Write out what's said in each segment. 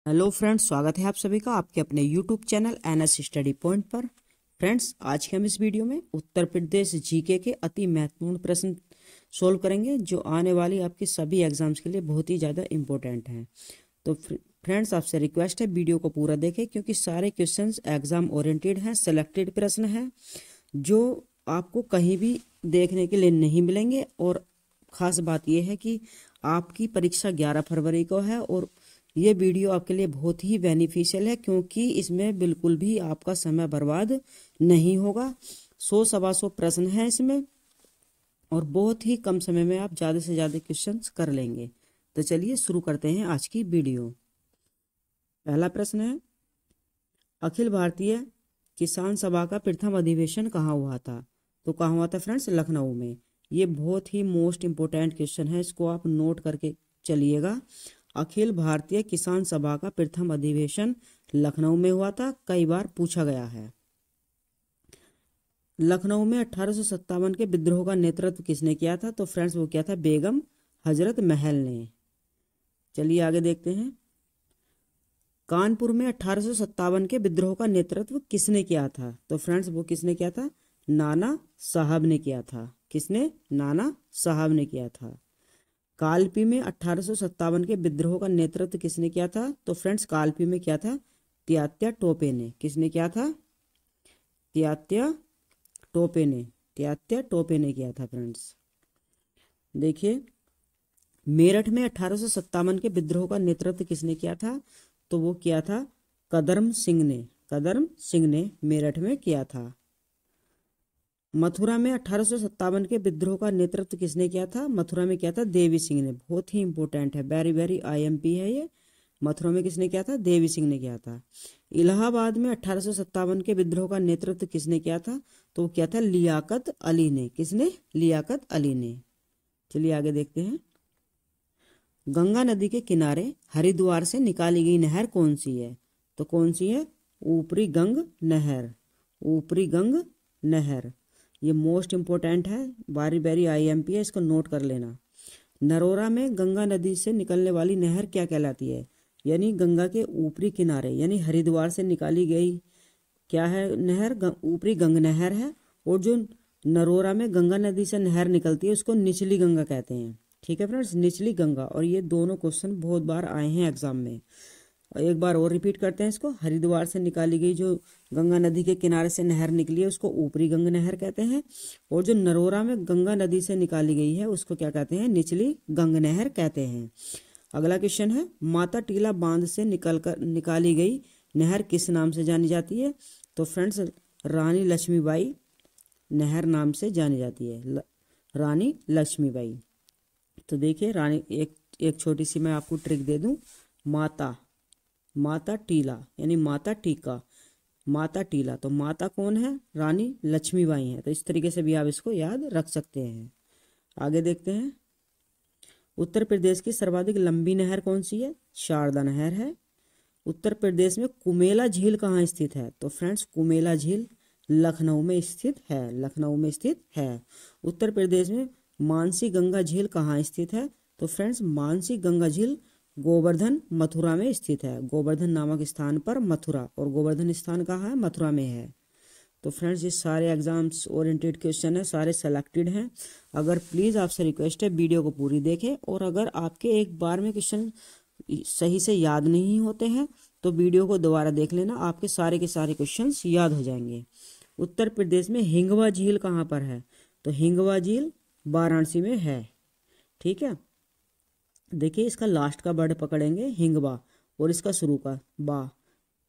Hello friends, स्वागत है आप सभी का आपके अपने YouTube channel NS study point पर। फ्रेंड्स, आज के हम इस वीडियो में उत्तर प्रदेश जीके के अति महत्वपूर्ण प्रश्न सोल्व करेंगे जो आने वाली आपकी सभी एग्जाम्स के लिए बहुत ही ज़्यादा इम्पोर्टेंट हैं। तो फ्रेंड्स, आपसे रिक्वेस्ट है वीडियो को पूरा देखें क्योंकि सारे क्वेश्चंस एग्जाम ओरिएंटेड हैं, सेलेक्टेड प्रश्न हैं जो आपको कहीं भी देखने के लिए नहीं मिलेंगे। और ख़ास बात यह है कि आपकी परीक्षा 11 फरवरी को है और ये वीडियो आपके लिए बहुत ही बेनिफिशियल है क्योंकि इसमें बिल्कुल भी आपका समय बर्बाद नहीं होगा। 100 सवा 100 प्रश्न हैं इसमें और बहुत ही कम समय में आप ज़्यादा से ज़्यादा क्वेश्चंस कर लेंगे। तो चलिए शुरू करते हैं आज की वीडियो। पहला प्रश्न है, अखिल भारतीय किसान सभा का प्रथम अधिवेशन कहाँ हुआ था? तो कहाँ हुआ था फ्रेंड्स? लखनऊ में। ये बहुत ही मोस्ट इम्पोर्टेंट क्वेश्चन है, इसको आप नोट करके चलिएगा। अखिल भारतीय किसान सभा का प्रथम अधिवेशन लखनऊ में हुआ था, कई बार पूछा गया है। लखनऊ में 1857 के विद्रोह का नेतृत्व किसने किया था? तो फ्रेंड्स वो किया था बेगम हजरत महल ने। चलिए आगे देखते हैं। कानपुर में 1857 के विद्रोह का नेतृत्व किसने किया था? तो फ्रेंड्स वो किसने किया था? नाना साहब ने किया था। किसने? नाना साहब ने किया था। कालपी में 1857 के विद्रोह का नेतृत्व किसने किया था? तो फ्रेंड्स कालपी में क्या था? त्यात्या टोपे ने। किसने किया था? त्यात्या टोपे ने। त्यात्या टोपे ने किया था। फ्रेंड्स देखिए, मेरठ में 1857 के विद्रोह का नेतृत्व किसने किया था? तो वो किया था कदम सिंह ने। कदम सिंह ने मेरठ में किया था। मथुरा में 1857 के विद्रोह का नेतृत्व किसने किया था? मथुरा में किया था देवी सिंह ने। बहुत ही इंपॉर्टेंट है, वेरी वेरी आईएमपी है ये। मथुरा में किसने किया था? देवी सिंह ने किया था। इलाहाबाद में 1857 के विद्रोह का नेतृत्व किसने किया था? तो किया था लियाकत अली ने। किसने? लियाकत अली ने। चलिए आगे देखते हैं। गंगा नदी के किनारे हरिद्वार से निकाली गई नहर कौन सी है? तो कौन सी है? ऊपरी गंग नहर। ऊपरी गंग नहर, ये मोस्ट इंपोर्टेंट है, बारी बारी आईएमपी है, इसको नोट कर लेना। नरोरा में गंगा नदी से निकलने वाली नहर क्या कहलाती है? यानी गंगा के ऊपरी किनारे यानी हरिद्वार से निकाली गई क्या है नहर? ऊपरी गंग नहर है। और जो नरोरा में गंगा नदी से नहर निकलती है उसको निचली गंगा कहते हैं। ठीक है फ्रेंड्स, निचली गंगा। और ये दोनों क्वेश्चन बहुत बार आए हैं एग्जाम में। एक बार और रिपीट करते हैं इसको। हरिद्वार से निकाली गई जो गंगा नदी के किनारे से नहर निकली है उसको ऊपरी गंग नहर कहते हैं। और जो नरोरा में गंगा नदी से निकाली गई है उसको क्या कहते हैं? निचली गंग नहर कहते हैं। अगला क्वेश्चन है, माता टीला बांध से निकाली गई नहर किस नाम से जानी जाती है? तो फ्रेंड्स रानी लक्ष्मीबाई नहर नाम से जानी जाती है। रानी लक्ष्मीबाई। तो देखिए रानी, एक छोटी सी मैं आपको ट्रिक दे दूं। माता टीला यानी माता टीका, माता टीला, तो माता कौन है? रानी लक्ष्मीबाई है। तो इस तरीके से भी आप इसको याद रख सकते हैं। आगे देखते हैं। उत्तर प्रदेश की सर्वाधिक लंबी नहर कौन सी है? शारदा नहर है। उत्तर प्रदेश में कुमेला झील कहाँ स्थित है? तो फ्रेंड्स कुमेला झील लखनऊ में स्थित है। लखनऊ में स्थित है। उत्तर प्रदेश में मानसी गंगा झील कहाँ स्थित है? तो फ्रेंड्स मानसी गंगा झील गोवर्धन मथुरा में स्थित है। गोवर्धन नामक स्थान पर मथुरा, और गोवर्धन स्थान कहाँ है? मथुरा में है। तो फ्रेंड्स ये सारे एग्जाम्स ओरिएंटेड क्वेश्चन है, सारे सेलेक्टेड हैं। अगर प्लीज़ आपसे रिक्वेस्ट है वीडियो को पूरी देखें, और अगर आपके एक बार में क्वेश्चन सही से याद नहीं होते हैं तो वीडियो को दोबारा देख लेना, आपके सारे के सारे क्वेश्चंस याद हो जाएंगे। उत्तर प्रदेश में हिंगवा झील कहाँ पर है? तो हिंगवा झील वाराणसी में है। ठीक है, देखिए इसका लास्ट का वर्ड पकड़ेंगे हिंगवा और इसका शुरू का बा।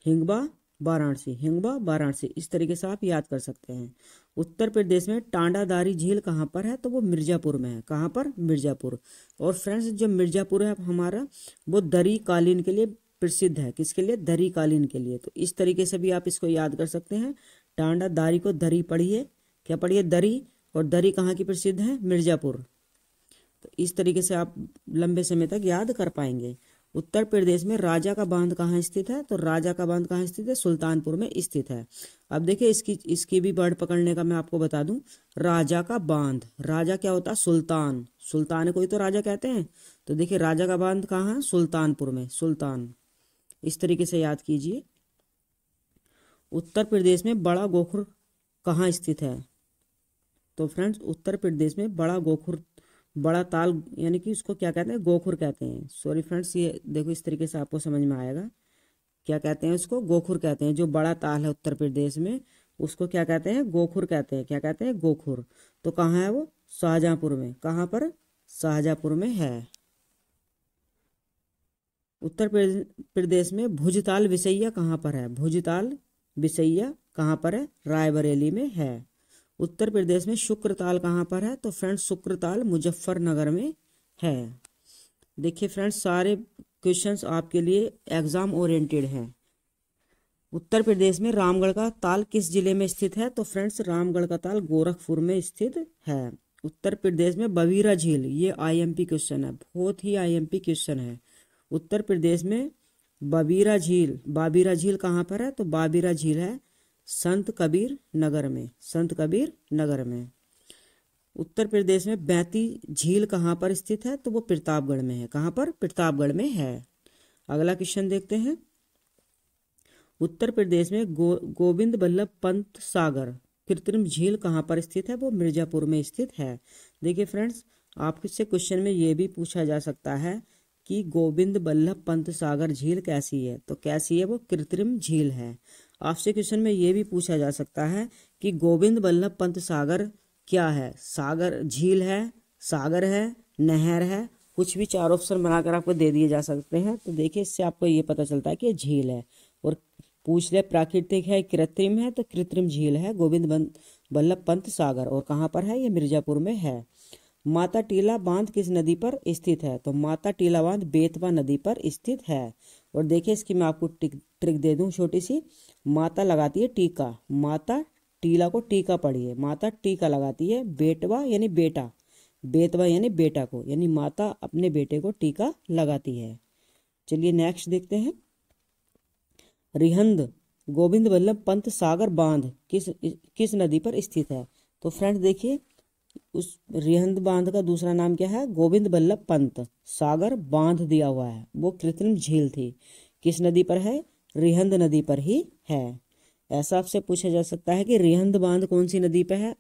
हिंगवा वाराणसी, हिंगवा वाराणसी, इस तरीके से आप याद कर सकते हैं। उत्तर प्रदेश में टांडादारी झील कहाँ पर है? तो वो मिर्जापुर में है। कहाँ पर? मिर्जापुर। और फ्रेंड्स जो मिर्जापुर है हमारा, वो दरी कालीन के लिए प्रसिद्ध है। किसके लिए? दरी कालीन के लिए। तो इस तरीके से भी आप इसको याद कर सकते हैं। टांडादारी को दरी पढ़िए, क्या पढ़िए? दरी। और दरी कहाँ की प्रसिद्ध है? मिर्जापुर। तो इस तरीके से आप लंबे समय तक याद कर पाएंगे। उत्तर प्रदेश में राजा का बांध कहाँ स्थित है? तो राजा का बांध कहाँ स्थित है? सुल्तानपुर में स्थित है। अब देखिए इसकी भी वर्ड पकड़ने का मैं आपको बता दूं। राजा का बांध, राजा क्या होता है? सुल्तान। सुल्तान को ही तो राजा कहते हैं। तो देखिए राजा का बांध कहाँ है? सुल्तानपुर में। सुल्तान, इस तरीके से याद कीजिए। उत्तर प्रदेश में बड़ा गोखुर कहाँ स्थित है? तो फ्रेंड्स उत्तर प्रदेश में बड़ा गोखुर, बड़ा ताल यानी कि उसको क्या कहते हैं? गोखुर कहते हैं। सॉरी फ्रेंड्स, ये देखो इस तरीके से आपको समझ में आएगा। क्या कहते हैं उसको? गोखुर कहते हैं। जो बड़ा ताल है उत्तर प्रदेश में उसको क्या कहते हैं? गोखुर कहते हैं। क्या कहते हैं? गोखुर। तो कहाँ है वो? शाहजहांपुर में। कहाँ पर? शाहजहांपुर में है। उत्तर प्रदेश में भुजताल विसैया कहाँ पर है? भुजताल विसैया कहाँ पर है? रायबरेली में है। उत्तर प्रदेश में शुक्रताल कहाँ पर है? तो फ्रेंड्स शुक्रताल मुजफ्फरनगर में है। देखिए फ्रेंड्स, सारे क्वेश्चंस आपके लिए एग्जाम ओरिएंटेड हैं। उत्तर प्रदेश में रामगढ़ का ताल किस जिले में स्थित है? तो फ्रेंड्स रामगढ़ का ताल गोरखपुर में स्थित है। उत्तर प्रदेश में बबीरा झील, ये आईएमपी क्वेश्चन है, बहुत ही आईएमपी क्वेश्चन है। उत्तर प्रदेश में बाबीरा झील कहाँ पर है? तो बाबीरा झील है संत कबीर नगर में। संत कबीर नगर में। उत्तर प्रदेश में बैती झील कहाँ पर स्थित है? तो वो प्रतापगढ़ में है। कहाँ पर? प्रतापगढ़ में है। अगला क्वेश्चन देखते हैं। उत्तर प्रदेश में गोविंद बल्लभ पंत सागर कृत्रिम झील कहाँ पर स्थित है? वो मिर्जापुर में स्थित है। देखिए फ्रेंड्स, आपसे क्वेश्चन में ये भी पूछा जा सकता है कि गोविंद बल्लभ पंत सागर झील कैसी है? तो कैसी है? वो कृत्रिम झील है। आपसे क्वेश्चन में ये भी पूछा जा सकता है कि गोविंद बल्लभ पंत सागर क्या है? सागर झील है, सागर है, नहर है, कुछ भी चार ऑप्शन बनाकर आपको दे दिए जा सकते हैं। तो देखिए इससे आपको ये पता चलता है कि ये झील है। और पूछ ले प्राकृतिक है कृत्रिम है, तो कृत्रिम झील है गोविंद बल्लभ पंत सागर। और कहाँ पर है? ये मिर्जापुर में है। माता टीला बांध किस नदी पर स्थित है? तो माता टीला बांध बेतवा नदी पर स्थित है। और देखिए इसकी मैं आपको ट्रिक दे दूं छोटी सी। माता लगाती है टीका, माता टीला को टीका पढ़िए, माता टीका लगाती है, बेटवा यानी बेटा, बेतवा यानी बेटा को, यानी माता अपने बेटे को टीका लगाती है। चलिए नेक्स्ट देखते हैं। रिहंद गोविंद बल्लभ पंत सागर बांध किस नदी पर स्थित है? तो फ्रेंड्स देखिए, उस रिहंद बांध का दूसरा नाम क्या है? गोविंद बल्लभ पंत सागर बांध दिया हुआ है, वो कृत्रिम झील थी। किस नदी पर है? रिहंद नदी पर ही है। ऐसा आपसे पूछा जा सकता है कि रिहंद बांध कौन सी नदी पर है?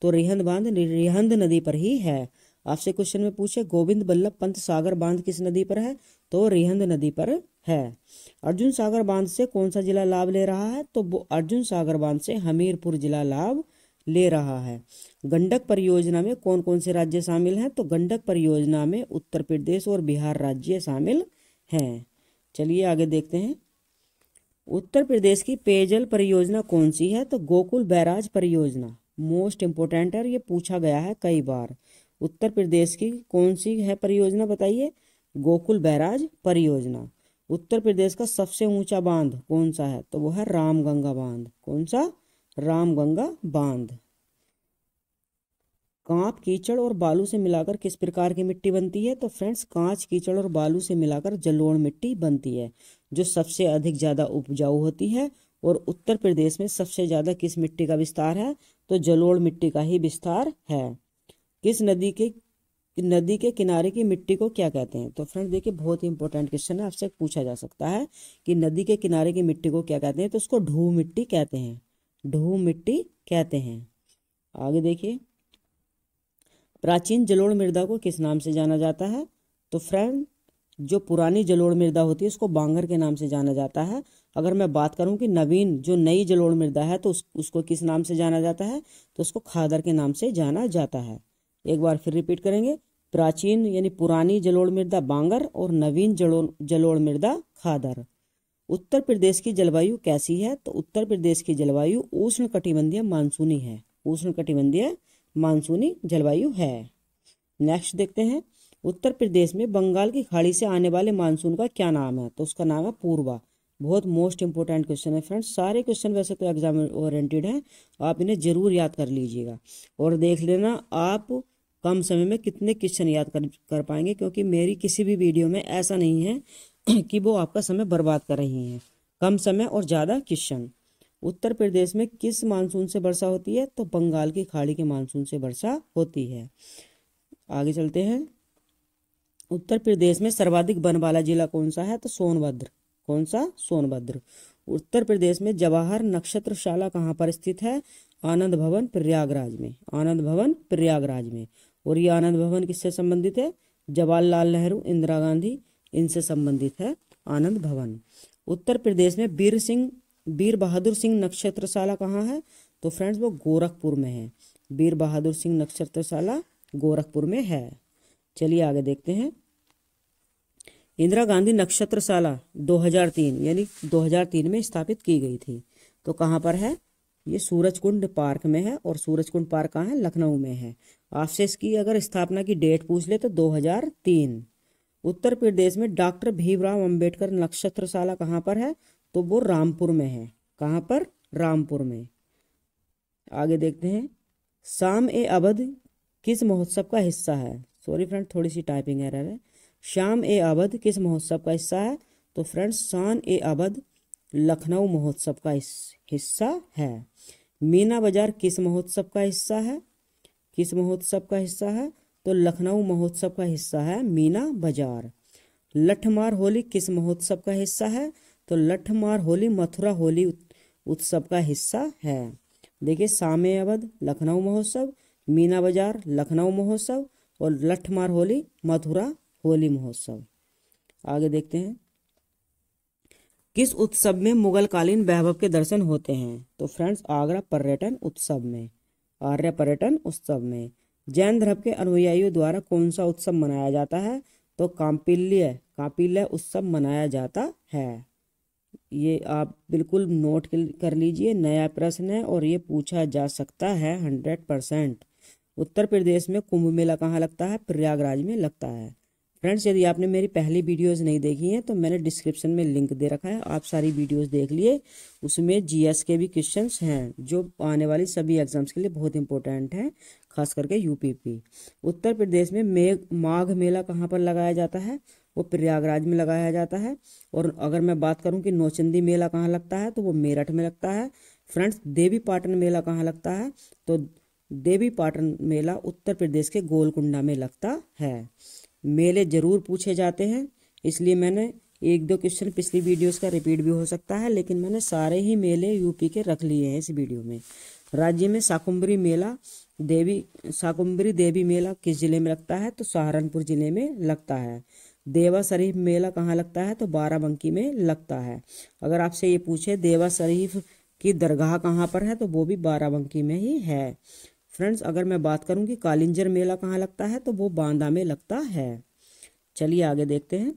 तो रिहंद बांध रिहंद नदी पर ही है। आपसे क्वेश्चन में पूछे गोविंद बल्लभ पंत सागर बांध किस नदी पर है? तो रिहंद नदी पर है। अर्जुन सागर बांध से कौन सा जिला लाभ ले रहा है? तो वो अर्जुन सागर बांध से हमीरपुर जिला लाभ ले रहा है। गंडक परियोजना में कौन कौन से राज्य शामिल हैं? तो गंडक परियोजना में उत्तर प्रदेश और बिहार राज्य शामिल हैं। चलिए आगे देखते हैं। उत्तर प्रदेश की पेयजल परियोजना कौन सी है? तो गोकुल बैराज परियोजना। मोस्ट इंपोर्टेंट है, ये पूछा गया है कई बार। उत्तर प्रदेश की कौन सी है परियोजना बताइए? गोकुल बैराज परियोजना। उत्तर प्रदेश का सबसे ऊंचा बांध कौन सा है? तो वो है रामगंगा बांध। कौन सा? रामगंगा बांध। कांप कीचड़ और बालू से मिलाकर किस प्रकार की मिट्टी बनती है? तो फ्रेंड्स कांच कीचड़ और बालू से मिलाकर जलोढ़ मिट्टी बनती है, जो सबसे अधिक ज्यादा उपजाऊ होती है। और उत्तर प्रदेश में सबसे ज्यादा किस मिट्टी का विस्तार है? तो जलोढ़ मिट्टी का ही विस्तार है। किस नदी के किनारे की मिट्टी को क्या कहते हैं? तो फ्रेंड्स देखिए, बहुत ही इंपॉर्टेंट क्वेश्चन है, आपसे पूछा जा सकता है कि नदी के किनारे की मिट्टी को क्या कहते हैं? तो उसको ढूह मिट्टी कहते हैं। ढूह मिट्टी कहते हैं। आगे देखिए, प्राचीन जलोढ़ मृदा को किस नाम से जाना जाता है? तो फ्रेंड, जो पुरानी जलोढ़ मृदा होती है उसको बांगर के नाम से जाना जाता है। अगर मैं बात करूं कि नवीन जो नई जलोढ़ मृदा है तो उसको किस नाम से जाना जाता है? तो उसको खादर के नाम से जाना जाता है। एक बार फिर रिपीट करेंगे। प्राचीन यानी पुरानी जलोढ़ मृदा बांगर और नवीन जलोढ़ मृदा खादर। उत्तर प्रदेश की जलवायु कैसी है? तो उत्तर प्रदेश की जलवायु उष्णकटिबंधीय मानसूनी है। उष्णकटिबंधीय मानसूनी जलवायु है। नेक्स्ट देखते हैं। उत्तर प्रदेश में बंगाल की खाड़ी से आने वाले मानसून का क्या नाम है? तो उसका नाम है पूर्वा। बहुत मोस्ट इंपोर्टेंट क्वेश्चन है फ्रेंड्स। सारे क्वेश्चन वैसे तो एग्जाम ओरिएंटेड हैं, आप इन्हें जरूर याद कर लीजिएगा और देख लेना आप कम समय में कितने क्वेश्चन याद कर पाएंगे, क्योंकि मेरी किसी भी वीडियो में ऐसा नहीं है कि वो आपका समय बर्बाद कर रही हैं। कम समय और ज़्यादा क्वेश्चन। उत्तर प्रदेश में किस मानसून से वर्षा होती है? तो बंगाल की खाड़ी के मानसून से वर्षा होती है। आगे चलते हैं। उत्तर प्रदेश में सर्वाधिक वन वाला जिला कौन सा है? तो सोनभद्र। कौन सा? सोनभद्र। उत्तर प्रदेश में जवाहर नक्षत्रशाला कहाँ पर स्थित है? आनंद भवन प्रयागराज में। आनंद भवन प्रयागराज में। और ये आनंद भवन किससे संबंधित है? जवाहरलाल नेहरू, इंदिरा गांधी, इनसे संबंधित है आनंद भवन। उत्तर प्रदेश में वीर बहादुर सिंह नक्षत्रशाला कहाँ है? तो फ्रेंड्स वो गोरखपुर में है। वीर बहादुर सिंह नक्षत्रशाला गोरखपुर में है। चलिए आगे देखते हैं। इंदिरा गांधी नक्षत्रशाला 2003 यानी 2003 में स्थापित की गई थी। तो कहाँ पर है? ये सूरजकुंड पार्क में है। और सूरजकुंड पार्क कहाँ है? लखनऊ में है। आपसे इसकी अगर स्थापना की डेट पूछ ले तो 2003। उत्तर प्रदेश में डॉक्टर भीमराव अंबेडकर नक्षत्रशाला कहाँ पर है? तो वो रामपुर में है। कहाँ पर? रामपुर में। आगे देखते हैं। शाम ए अवध किस महोत्सव का हिस्सा है? सॉरी फ्रेंड, थोड़ी सी टाइपिंग एरर है। शाम ए अवध किस महोत्सव का हिस्सा है? तो फ्रेंड्स शान ए अवध लखनऊ महोत्सव का हिस्सा है। मीना बाजार किस महोत्सव का हिस्सा है? किस महोत्सव का हिस्सा है? तो लखनऊ महोत्सव का हिस्सा है मीना बाजार। लठमार होली किस महोत्सव का हिस्सा है? तो लठमार होली मथुरा होली उत्सव का हिस्सा है। देखिए, शामे अवध लखनऊ महोत्सव, मीना बाजार लखनऊ महोत्सव और लठमार होली मथुरा होली महोत्सव। आगे देखते हैं। किस उत्सव में मुगलकालीन वैभव के दर्शन होते हैं? तो फ्रेंड्स आगरा पर्यटन उत्सव में, आर्य पर्यटन उत्सव में। जैन धर्म के अनुयायियों द्वारा कौन सा उत्सव मनाया जाता है? तो कांपिल्य उत्सव मनाया जाता है। ये आप बिल्कुल नोट कर लीजिए, नया प्रश्न है और ये पूछा जा सकता है 100%। उत्तर प्रदेश में कुंभ मेला कहाँ लगता है? प्रयागराज में लगता है। फ्रेंड्स, यदि आपने मेरी पहली वीडियोस नहीं देखी हैं तो मैंने डिस्क्रिप्शन में लिंक दे रखा है, आप सारी वीडियोस देख लिए। उसमें जीएस के भी क्वेश्चंस हैं जो आने वाली सभी एग्जाम्स के लिए बहुत इंपॉर्टेंट हैं, खास करके यूपीपी। उत्तर प्रदेश में माघ मेला कहाँ पर लगाया जाता है? वो प्रयागराज में लगाया जाता है। और अगर मैं बात करूं कि नौचंदी मेला कहाँ लगता है तो वो मेरठ में लगता है। फ्रेंड्स, देवी पाटन मेला कहाँ लगता है? तो देवी पाटन मेला उत्तर प्रदेश के गोलकुंडा में लगता है। मेले जरूर पूछे जाते हैं, इसलिए मैंने एक दो क्वेश्चन पिछली वीडियोस का रिपीट भी हो सकता है, लेकिन मैंने सारे ही मेले यूपी के रख लिए हैं इस वीडियो में। राज्य में शाकुंभरी देवी मेला किस जिले में लगता है? तो सहारनपुर जिले में लगता है। देवा शरीफ मेला कहाँ लगता है? तो बाराबंकी में लगता है। अगर आपसे ये पूछे देवा शरीफ की दरगाह कहाँ पर है? तो वो भी बाराबंकी में ही है। फ्रेंड्स, अगर मैं बात करूं कि कालिंजर मेला कहाँ लगता है तो वो बांदा में लगता है। चलिए आगे देखते हैं।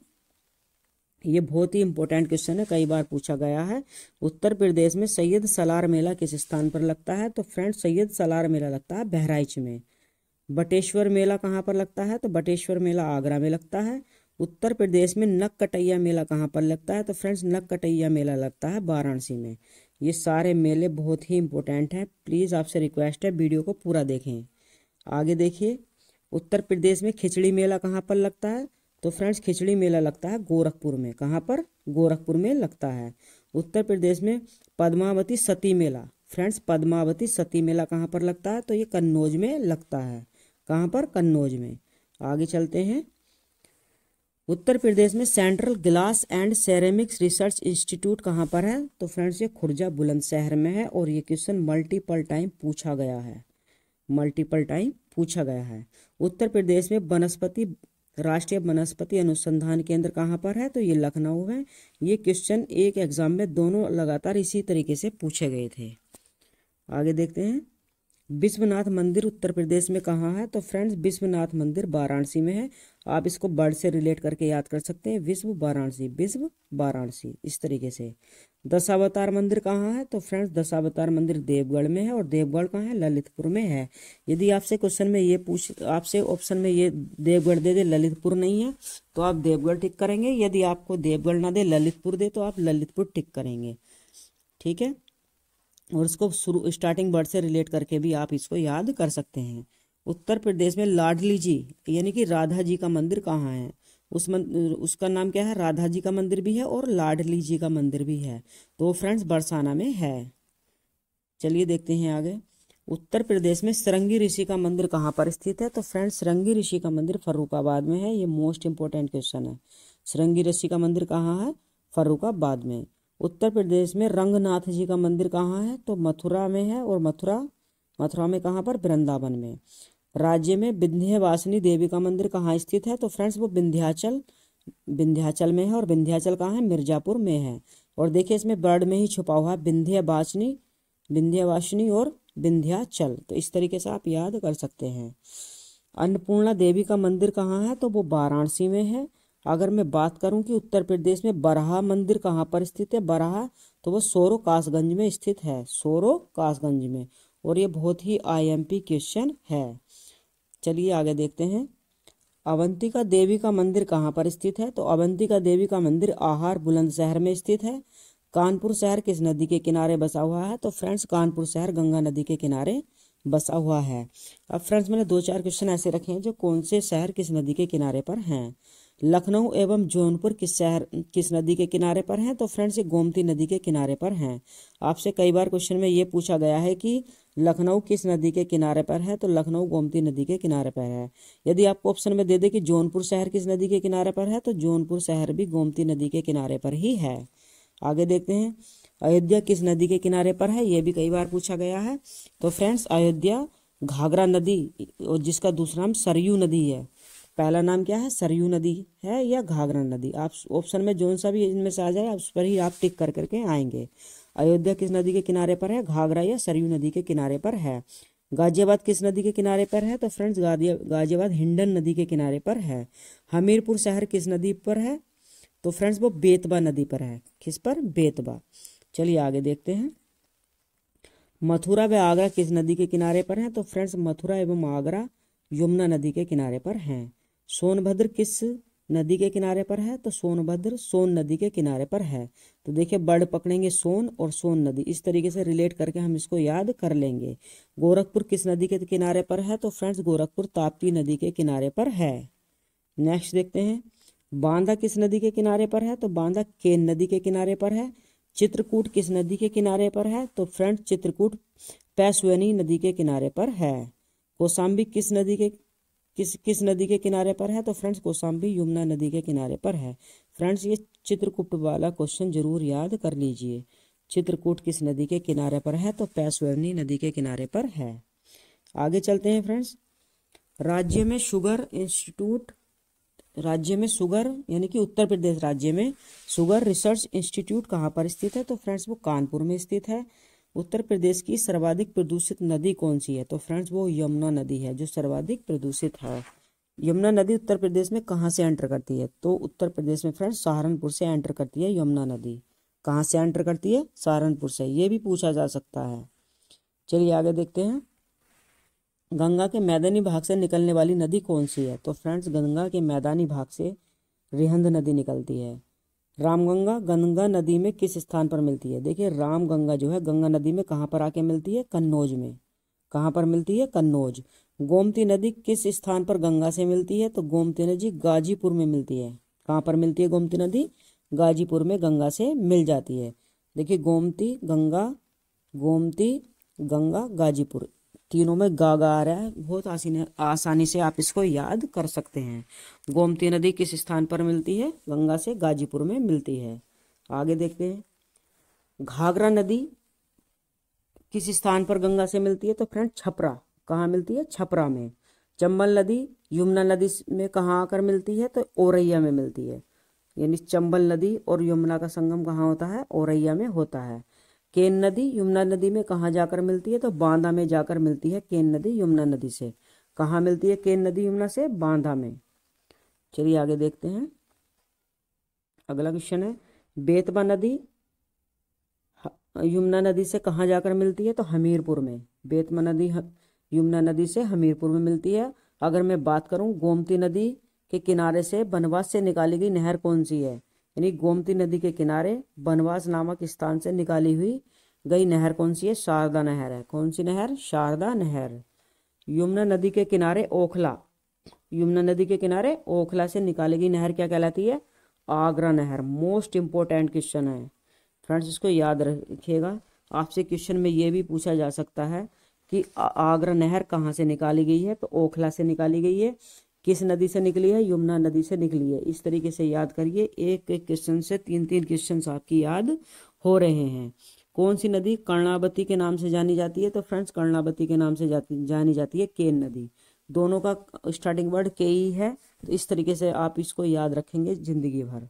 ये बहुत ही इंपॉर्टेंट क्वेश्चन है, कई बार पूछा गया है। उत्तर प्रदेश में सैयद सलार मेला किस स्थान पर लगता है? तो फ्रेंड्स, सैयद सलार मेला लगता है बहराइच में। बटेश्वर मेला कहाँ पर लगता है? तो बटेश्वर मेला आगरा में लगता है। उत्तर प्रदेश में नक कटैया मेला कहाँ पर लगता है? तो फ्रेंड्स, नक कटैया मेला लगता है वाराणसी में। ये सारे मेले बहुत ही इंपॉर्टेंट हैं, प्लीज़ आपसे रिक्वेस्ट है वीडियो को पूरा देखें। आगे देखिए, उत्तर प्रदेश में खिचड़ी मेला कहाँ पर लगता है? तो फ्रेंड्स, खिचड़ी मेला लगता है गोरखपुर में। कहाँ पर? गोरखपुर में लगता है। उत्तर प्रदेश में पद्मावती सती मेला, फ्रेंड्स पद्मावती सती मेला कहाँ पर लगता है? तो ये कन्नौज में लगता है। कहाँ पर? कन्नौज में। आगे चलते हैं। उत्तर प्रदेश में central glass and ceramics research institute कहाँ पर है? तो फ्रेंड्स, ये खुर्जा बुलंदशहर में है। और ये क्वेश्चन मल्टीपल टाइम पूछा गया है। उत्तर प्रदेश में राष्ट्रीय वनस्पति अनुसंधान केंद्र कहाँ पर है? तो ये लखनऊ है। ये क्वेश्चन एक एग्जाम में दोनों लगातार इसी तरीके से पूछे गए थे। आगे देखते हैं। विश्वनाथ मंदिर उत्तर प्रदेश में कहाँ है? तो फ्रेंड्स, विश्वनाथ मंदिर वाराणसी में है। आप इसको वर्ड से रिलेट करके याद कर सकते हैं, विश्व वाराणसी इस तरीके से। दशावतार मंदिर कहाँ है? तो फ्रेंड्स, दशावतार मंदिर देवगढ़ में है। और देवगढ़ कहाँ है? ललितपुर में है। यदि आपसे क्वेश्चन में ये आपसे ऑप्शन में ये देवगढ़ दे दे, ललितपुर नहीं है, तो आप देवगढ़ टिक करेंगे। यदि आपको देवगढ़ ना दे, ललितपुर दे, तो आप ललितपुर टिक करेंगे। ठीक है, और इसको स्टार्टिंग वर्ड से रिलेट करके भी आप इसको याद कर सकते हैं। उत्तर प्रदेश में लाडली जी यानी कि राधा जी का मंदिर कहाँ है? उसका नाम क्या है? राधा जी का मंदिर भी है और लाडली जी का मंदिर भी है। तो फ्रेंड्स, बरसाना में है। चलिए देखते हैं आगे। उत्तर प्रदेश में श्रृंगी ऋषि का मंदिर कहाँ पर स्थित है? तो फ्रेंड्स, श्रृंगी ऋषि का मंदिर फर्रुखाबाद में है। ये मोस्ट इंपोर्टेंट क्वेश्चन है। श्रृंगी ऋषि का मंदिर कहाँ है? फर्रुखाबाद में। उत्तर प्रदेश में रंगनाथ जी का मंदिर कहाँ है? तो मथुरा में है, और मथुरा में कहाँ पर? वृंदावन में। राज्य में विंध्यवासिनी देवी का मंदिर कहाँ स्थित है? तो फ्रेंड्स वो विंध्याचल में है, और विंध्याचल कहाँ है? मिर्जापुर में है। और देखिए इसमें वर्ड में ही छुपा हुआ है विंध्यवासिनी और विंध्याचल, तो इस तरीके से आप याद कर सकते हैं। अन्नपूर्णा देवी का मंदिर कहाँ है? तो वो वाराणसी में है। अगर मैं बात करूं कि उत्तर प्रदेश में बरहा मंदिर कहाँ पर स्थित है, बरहा, तो वो सोरो कासगंज में स्थित है, सोरो कासगंज में। और ये बहुत ही IMP क्वेश्चन है। चलिए आगे देखते हैं। अवंतिका देवी का मंदिर कहाँ पर स्थित है? तो अवंतिका देवी का मंदिर आहार बुलंदशहर में स्थित है। कानपुर शहर किस नदी के किनारे बसा हुआ है? तो फ्रेंड्स कानपुर शहर गंगा नदी के किनारे बसा हुआ है। अब फ्रेंड्स मैंने 2-4 क्वेश्चन ऐसे रखे हैं जो कौन से शहर किस नदी के किनारे पर हैं। लखनऊ एवं जौनपुर किस नदी के किनारे पर हैं? तो फ्रेंड्स ये गोमती नदी के किनारे पर हैं। आपसे कई बार क्वेश्चन में ये पूछा गया है कि लखनऊ किस नदी के किनारे पर है? तो लखनऊ गोमती नदी के किनारे पर है। यदि आपको ऑप्शन में दे दे कि जौनपुर शहर किस नदी के किनारे पर है, तो जौनपुर शहर भी गोमती नदी के किनारे पर ही है। आगे देखते हैं। अयोध्या किस नदी के किनारे पर है? ये भी कई बार पूछा गया है। तो फ्रेंड्स अयोध्या घाघरा नदी, और जिसका दूसरा नाम सरयू नदी है। पहला नाम क्या है? सरयू नदी है या घाघरा नदी। आप ऑप्शन में जो सा भी इनमें से आ जाए उस पर ही आप टिक कर करके आएंगे। अयोध्या किस नदी के किनारे पर है? घाघरा या सरयू नदी के किनारे पर है। गाजियाबाद किस नदी के किनारे पर है? तो फ्रेंड्स गाजियाबाद हिंडन नदी के किनारे पर है। हमीरपुर शहर किस नदी पर है? तो फ्रेंड्स वो बेतवा नदी पर है। किस पर? बेतवा। चलिए आगे देखते हैं। मथुरा व आगरा किस नदी के किनारे पर है? तो फ्रेंड्स मथुरा एवं आगरा यमुना नदी के किनारे पर हैं। सोनभद्र किस नदी के किनारे पर है? तो सोनभद्र सोन नदी के किनारे पर है। तो देखिए वर्ड पकड़ेंगे सोन और सोन नदी, इस तरीके से रिलेट करके हम इसको याद कर लेंगे। गोरखपुर किस नदी के किनारे पर है? तो फ्रेंड्स गोरखपुर ताप्ती नदी के किनारे पर है। नेक्स्ट देखते हैं। बांदा किस नदी के किनारे पर है? तो बांदा केन नदी के किनारे पर है। चित्रकूट किस नदी के किनारे पर है? तो फ्रेंड्स चित्रकूट पैसवेनी नदी के किनारे पर है। कौशाम्बी किस नदी के किनारे पर है? तो फ्रेंड्स कौशाम्बी यमुना नदी के किनारे पर है। फ्रेंड्स ये चित्रकूट वाला क्वेश्चन जरूर याद कर लीजिए। चित्रकूट किस नदी के किनारे पर है? तो पैसवेनी नदी के किनारे पर है। आगे चलते हैं फ्रेंड्स। राज्य में शुगर यानी कि उत्तर प्रदेश राज्य में शुगर रिसर्च इंस्टीट्यूट कहाँ पर स्थित है? तो फ्रेंड्स वो कानपुर में स्थित है। उत्तर प्रदेश की सर्वाधिक प्रदूषित नदी कौन सी है? तो फ्रेंड्स वो यमुना नदी है जो सर्वाधिक प्रदूषित है। यमुना नदी उत्तर प्रदेश में कहाँ से एंटर करती है? तो उत्तर प्रदेश में फ्रेंड्स सहारनपुर से एंटर करती है यमुना नदी। कहाँ से एंटर करती है? सहारनपुर से। ये भी पूछा जा सकता है। चलिए आगे देखते हैं। गंगा के मैदानी भाग से निकलने वाली नदी कौन सी है? तो फ्रेंड्स गंगा के मैदानी भाग से रिहंद नदी निकलती है। रामगंगा गंगा नदी में किस स्थान पर मिलती है? देखिए रामगंगा जो है गंगा नदी में कहाँ पर आके मिलती है? कन्नौज में। कहाँ पर मिलती है? कन्नौज। गोमती नदी किस स्थान पर गंगा से मिलती है? तो गोमती नदी गाजीपुर में मिलती है। कहाँ पर मिलती है गोमती नदी? गाजीपुर में गंगा से मिल जाती है। देखिए गोमती गंगा गाजीपुर, तीनों में गा आ रहा है। बहुत आसानी से आप इसको याद कर सकते हैं। गोमती नदी किस स्थान पर मिलती है? गंगा से गाजीपुर में मिलती है। आगे देखते हैं। घाघरा नदी किस स्थान पर गंगा से मिलती है? तो फ्रेंड छपरा। कहाँ मिलती है? छपरा में। चंबल नदी यमुना नदी में कहाँ आकर मिलती है? तो औरैया में मिलती है। यानी चंबल नदी और यमुना का संगम कहाँ होता है? औरैया में होता है। केन नदी यमुना नदी में कहाँ जाकर मिलती है? तो बांदा में जाकर मिलती है केन नदी यमुना नदी से। कहाँ मिलती है केन नदी यमुना से? बांदा में। चलिए आगे देखते हैं। अगला क्वेश्चन है बेतवा नदी यमुना नदी से कहाँ जाकर मिलती है? तो हमीरपुर में। बेतवा नदी यमुना नदी से हमीरपुर में मिलती है। अगर मैं बात करूं गोमती नदी के किनारे से बनवास से निकाली गई नहर कौन सी है? यानी गोमती नदी के किनारे बनवास नामक स्थान से निकाली हुई गई नहर कौन सी है? शारदा नहर है। कौन सी नहर? शारदा नहर। यमुना नदी के किनारे ओखला, यमुना नदी के किनारे ओखला से निकाली गई नहर क्या कहलाती है? आगरा नहर। मोस्ट इंपोर्टेंट क्वेश्चन है फ्रेंड्स, इसको याद रखिएगा। आपसे क्वेश्चन में ये भी पूछा जा सकता है कि आगरा नहर कहाँ से निकाली गई है? तो ओखला से निकाली गई है। किस नदी से निकली है? यमुना नदी से निकली है। इस तरीके से याद करिए, एक एक क्वेश्चन से 3 3 क्वेश्चन आपकी याद हो रहे हैं। कौन सी नदी कर्णावती के नाम से जानी जाती है? तो फ्रेंड्स कर्णावती के नाम से जानी जाती है केन नदी। दोनों का स्टार्टिंग वर्ड के ही है, तो इस तरीके से आप इसको याद रखेंगे जिंदगी भर।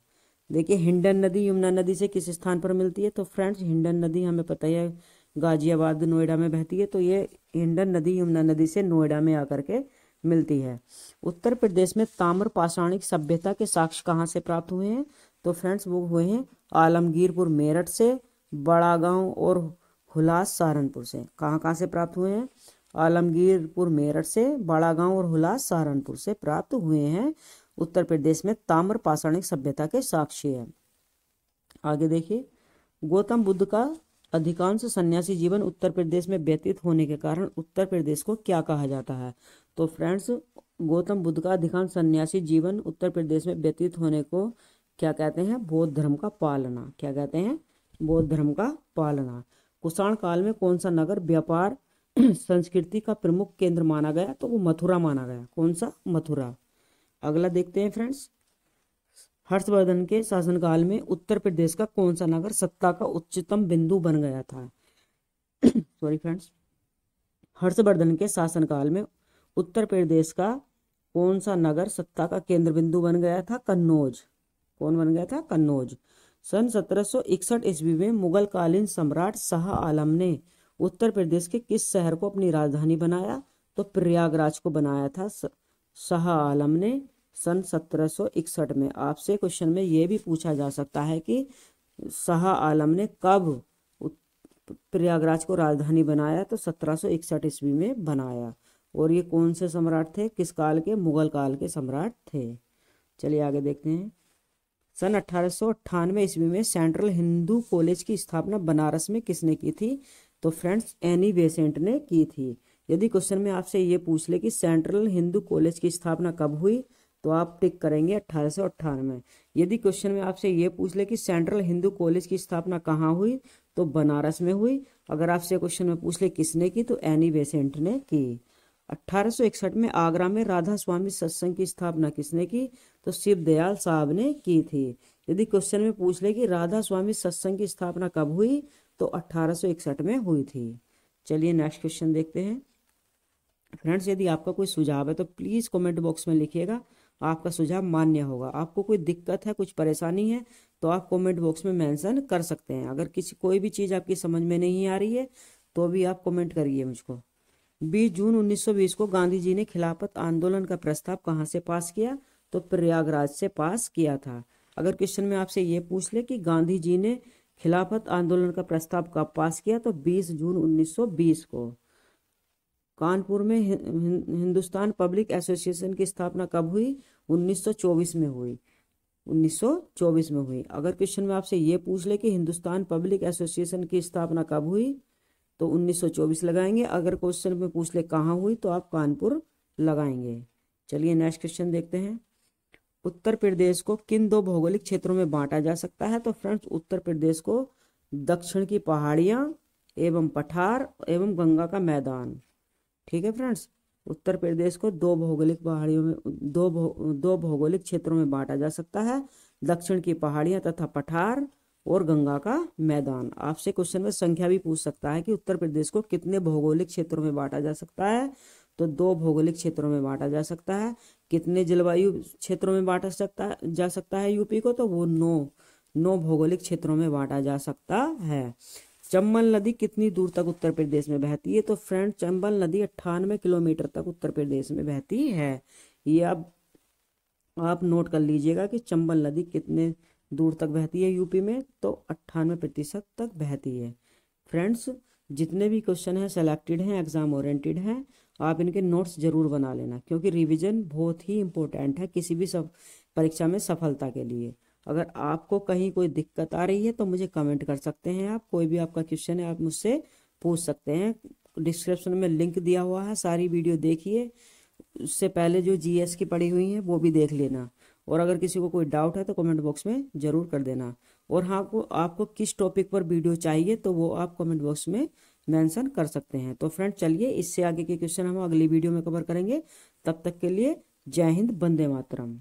देखिए हिंडन नदी यमुना नदी से किस स्थान पर मिलती है? तो फ्रेंड्स हिंडन नदी हमें पता है गाजियाबाद नोएडा में बहती है, तो ये हिंडन नदी यमुना नदी से नोएडा में आकर के मिलती है। उत्तर प्रदेश में ताम्र पाषाणिक सभ्यता के साक्ष्य कहाँ से प्राप्त हुए हैं? तो फ्रेंड्स वो हुए हैं आलमगीरपुर मेरठ से, बड़ा गांव और हुलास सहारनपुर से। कहाँ कहाँ से प्राप्त हुए हैं? आलमगीरपुर मेरठ से, बड़ा गांव और हुलास सहारनपुर से प्राप्त हुए हैं। उत्तर प्रदेश में ताम्र पाषाणिक सभ्यता के साक्ष्य है। आगे देखिए, गौतम बुद्ध का अधिकांश सन्यासी जीवन उत्तर प्रदेश में व्यतीत होने के कारण उत्तर प्रदेश को क्या कहा जाता है? तो फ्रेंड्स गौतम बुद्ध का अधिकांश सन्यासी जीवन उत्तर प्रदेश में व्यतीत होने को क्या कहते हैं? बौद्ध धर्म का पालना। क्या कहते हैं? बौद्ध धर्म का पालना। कुषाण काल में कौन सा नगर व्यापार संस्कृति का प्रमुख केंद्र माना गया? तो वो मथुरा माना गया। कौन सा? मथुरा। अगला देखते हैं फ्रेंड्स, हर्षवर्धन के शासनकाल में उत्तर प्रदेश का कौन सा नगर सत्ता का उच्चतम बिंदु बन गया था? सॉरी फ्रेंड्स, हर्षवर्धन के शासनकाल में उत्तर प्रदेश का कौन सा नगर सत्ता का केंद्र बिंदु बन गया था? कन्नौज। कौन बन गया था? कन्नौज। सन 1761 ईस्वी में मुगल कालीन सम्राट शाह आलम ने उत्तर प्रदेश के किस शहर को अपनी राजधानी बनाया? तो प्रयागराज को बनाया था शाह आलम ने सन 1761 में। आपसे क्वेश्चन में ये भी पूछा जा सकता है कि शाह आलम ने कब प्रयागराज को राजधानी बनाया? तो 1761 ईस्वी में बनाया। और ये कौन से सम्राट थे? किस काल के? मुगल काल के सम्राट थे। चलिए आगे देखते हैं, सन 1898 ईस्वी में सेंट्रल हिंदू कॉलेज की स्थापना बनारस में किसने की थी? तो फ्रेंड्स एनी बेसेंट ने की थी। यदि क्वेश्चन में आपसे ये पूछ ले कि सेंट्रल हिंदू कॉलेज की स्थापना कब हुई, तो आप टिक करेंगे 1898। यदि क्वेश्चन में आपसे ये पूछ ले कि सेंट्रल हिंदू कॉलेज की स्थापना कहाँ हुई, तो बनारस में हुई। अगर आपसे क्वेश्चन में पूछ ले किसने की, तो एनी बेसेंट ने की। 1861 में आगरा में राधा स्वामी सत्संग की स्थापना किसने की? तो शिव दयाल साहब ने की थी। यदि क्वेश्चन में पूछ ले कि राधा स्वामी सत्संग की स्थापना कब हुई, तो 1861 में हुई थी। चलिए नेक्स्ट क्वेश्चन देखते हैं फ्रेंड्स। यदि आपका कोई सुझाव है तो प्लीज कमेंट बॉक्स में लिखिएगा, आपका सुझाव मान्य होगा। आपको कोई दिक्कत है, कुछ परेशानी है, तो आप कमेंट बॉक्स में मेंशन कर सकते हैं। अगर कोई भी चीज़ आपकी समझ में नहीं आ रही है तो भी आप कमेंट करिए मुझको। 20 जून 1920 को गांधी जी ने खिलाफत आंदोलन का प्रस्ताव कहाँ से पास किया? तो प्रयागराज से पास किया था। अगर क्वेश्चन में आपसे ये पूछ ले कि गांधी जी ने खिलाफत आंदोलन का प्रस्ताव कब पास किया, तो 20 जून 1920 को। कानपुर में हिंदुस्तान पब्लिक एसोसिएशन की स्थापना कब हुई? 1924 में हुई। 1924 में हुई। अगर क्वेश्चन में आपसे ये पूछ ले कि हिंदुस्तान पब्लिक एसोसिएशन की स्थापना कब हुई, तो 1924 लगाएंगे। अगर क्वेश्चन में पूछ ले कहाँ हुई, तो आप कानपुर लगाएंगे। चलिए नेक्स्ट क्वेश्चन देखते हैं, उत्तर प्रदेश को किन 2 भौगोलिक क्षेत्रों में बांटा जा सकता है? तो फ्रेंड्स उत्तर प्रदेश को दक्षिण की पहाड़ियां एवं पठार एवं गंगा का मैदान। ठीक है फ्रेंड्स, उत्तर प्रदेश को 2 भौगोलिक पहाड़ियों में दो भौगोलिक क्षेत्रों में बांटा जा सकता है, दक्षिण की पहाड़ियां तथा पठार और गंगा का मैदान। आपसे क्वेश्चन में संख्या भी पूछ सकता है कि उत्तर प्रदेश को कितने भौगोलिक क्षेत्रों में बांटा जा सकता है, तो 2 भौगोलिक क्षेत्रों में बांटा जा सकता है। कितने जलवायु क्षेत्रों में बांटा जा सकता है यूपी को, तो वो 9 भौगोलिक क्षेत्रों में बांटा जा सकता है। चंबल नदी कितनी दूर तक उत्तर प्रदेश में बहती है? तो फ्रेंड चंबल नदी 98 किलोमीटर तक उत्तर प्रदेश में बहती है। ये आप नोट कर लीजिएगा कि चंबल नदी कितने दूर तक बहती है यूपी में, तो 98% तक बहती है। फ्रेंड्स जितने भी क्वेश्चन हैं सेलेक्टेड हैं, एग्जाम ओरिएंटेड हैं, आप इनके नोट्स जरूर बना लेना, क्योंकि रिवीजन बहुत ही इंपॉर्टेंट है किसी भी परीक्षा में सफलता के लिए। अगर आपको कहीं कोई दिक्कत आ रही है तो मुझे कमेंट कर सकते हैं। आप कोई भी आपका क्वेश्चन है आप मुझसे पूछ सकते हैं। डिस्क्रिप्शन में लिंक दिया हुआ है, सारी वीडियो देखिए। उससे पहले जो जीएस की पढ़ी हुई है वो भी देख लेना। और अगर किसी को कोई डाउट है तो कमेंट बॉक्स में जरूर कर देना। और हाँ, आपको किस टॉपिक पर वीडियो चाहिए तो वो आप कमेंट बॉक्स में मेंशन कर सकते हैं। तो फ्रेंड चलिए, इससे आगे के क्वेश्चन हम अगली वीडियो में कवर करेंगे। तब तक के लिए जय हिंद, वंदे मातरम।